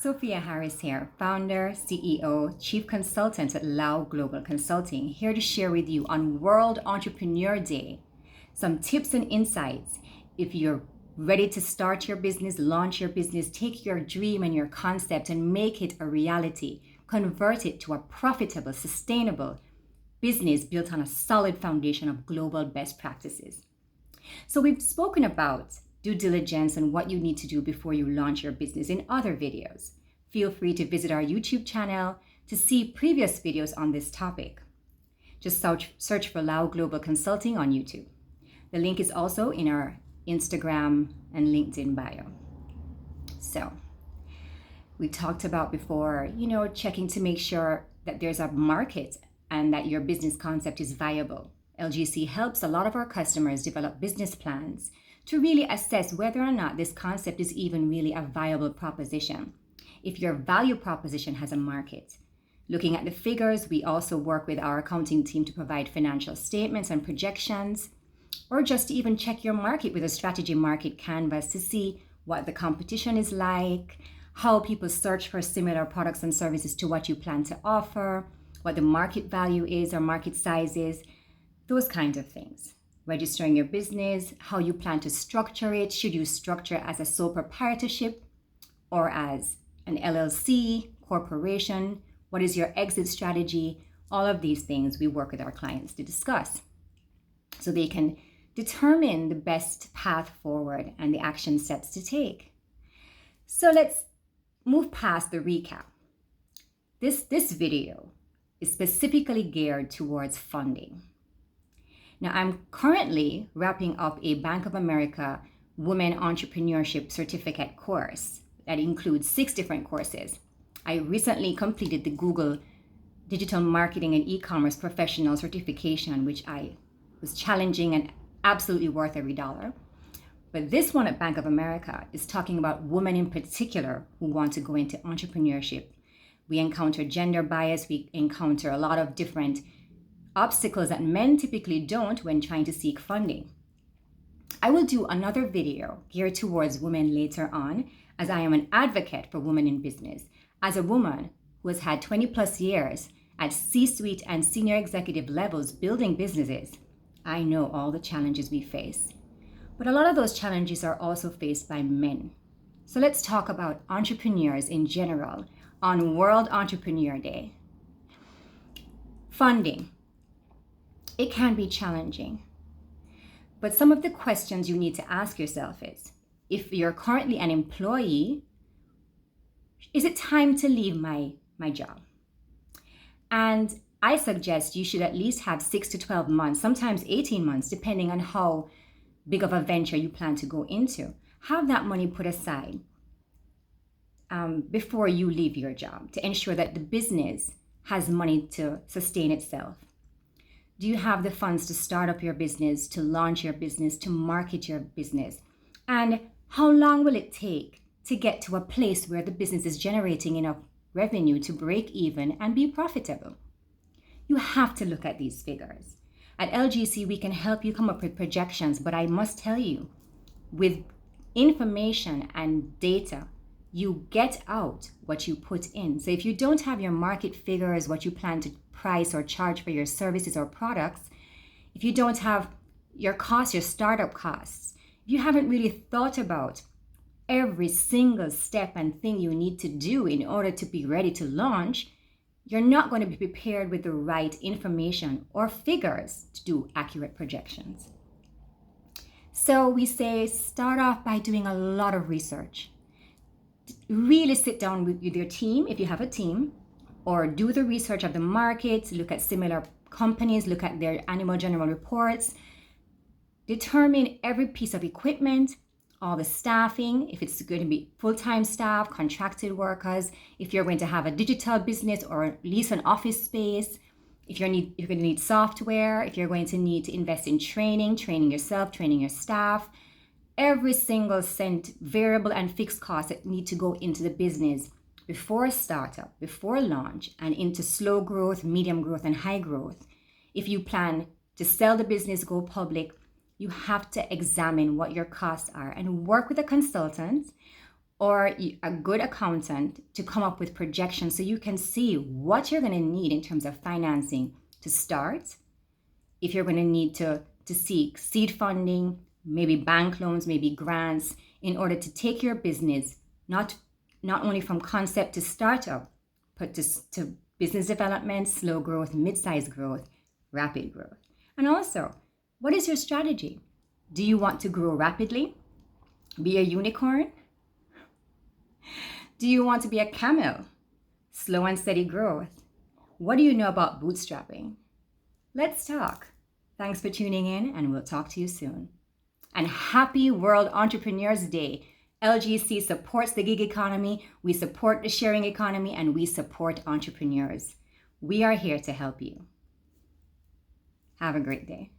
Sophia Harris here, founder, CEO, chief consultant at 𝐸 Global Consulting, here to share with you on World Entrepreneur Day some tips and insights. If you're ready to start your business, launch your business, take your dream and your concept and make it a reality, convert it to a profitable, sustainable business built on a solid foundation of global best practices. So we've spoken about due diligence and what you need to do before you launch your business in other videos. Feel free to visit our YouTube channel to see previous videos on this topic. Just search for 𝐸 Global Consulting on YouTube. The link is also in our Instagram and LinkedIn bio. So we talked about before, checking to make sure that there's a market and that your business concept is viable. LGC helps a lot of our customers develop business plans to really assess whether or not this concept is even really a viable proposition. If your value proposition has a market. Looking at the figures, we also work with our accounting team to provide financial statements and projections, or just to even check your market with a strategy market canvas to see what the competition is like, how people search for similar products and services to what you plan to offer, what the market value is or market size is, those kinds of things. Registering your business, how you plan to structure it. Should you structure as a sole proprietorship or as an LLC, corporation? What is your exit strategy? All of these things we work with our clients to discuss so they can determine the best path forward and the action steps to take. So let's move past the recap. This video is specifically geared towards funding. Now, I'm currently wrapping up a Bank of America Women Entrepreneurship Certificate course that includes 6 different courses. I recently completed the Google Digital Marketing and E-commerce Professional Certification, which I was challenging and absolutely worth every dollar. But this one at Bank of America is talking about women in particular who want to go into entrepreneurship. We encounter gender bias, we encounter a lot of different obstacles that men typically don't when trying to seek funding. I will do another video geared towards women later on, as I am an advocate for women in business. As a woman who has had 20 plus years at C-suite and senior executive levels building businesses, I know all the challenges we face. But a lot of those challenges are also faced by men. So let's talk about entrepreneurs in general on World Entrepreneur Day. Funding. It can be challenging. But some of the questions you need to ask yourself is, if you're currently an employee, is it time to leave my job? And I suggest you should at least have 6 to 12 months, sometimes 18 months, depending on how big of a venture you plan to go into. Have that money put aside before you leave your job to ensure that the business has money to sustain itself. Do you have the funds to start up your business, to launch your business, to market your business? And how long will it take to get to a place where the business is generating enough revenue to break even and be profitable? You have to look at these figures. At LGC, we can help you come up with projections, but I must tell you, with information and data, you get out what you put in. So if you don't have your market figures, what you plan to price or charge for your services or products, if you don't have your costs, your startup costs, if you haven't really thought about every single step and thing you need to do in order to be ready to launch, you're not going to be prepared with the right information or figures to do accurate projections. So we say start off by doing a lot of research. Really sit down with your team if you have a team, or do the research of the market, look at similar companies, look at their annual general reports, determine every piece of equipment, all the staffing, if it's going to be full-time staff, contracted workers, if you're going to have a digital business or lease an office space, if you're going to need software, if you're going to need to invest in training yourself, training your staff, every single cent, variable and fixed costs that need to go into the business before startup, before launch, and into slow growth, medium growth, and high growth. If you plan to sell the business, go public, you have to examine what your costs are and work with a consultant or a good accountant to come up with projections so you can see what you're going to need in terms of financing to start. If you're going to need to seek seed funding, maybe bank loans, maybe grants, in order to take your business not only from concept to startup, but to business development, slow growth, mid-sized growth, rapid growth. And also, what is your strategy? Do you want to grow rapidly? Be a unicorn? Do you want to be a camel? Slow and steady growth. What do you know about bootstrapping? Let's talk. Thanks for tuning in, and we'll talk to you soon. And happy World Entrepreneurs Day. LGC supports the gig economy, we support the sharing economy, and we support entrepreneurs. We are here to help you. Have a great day.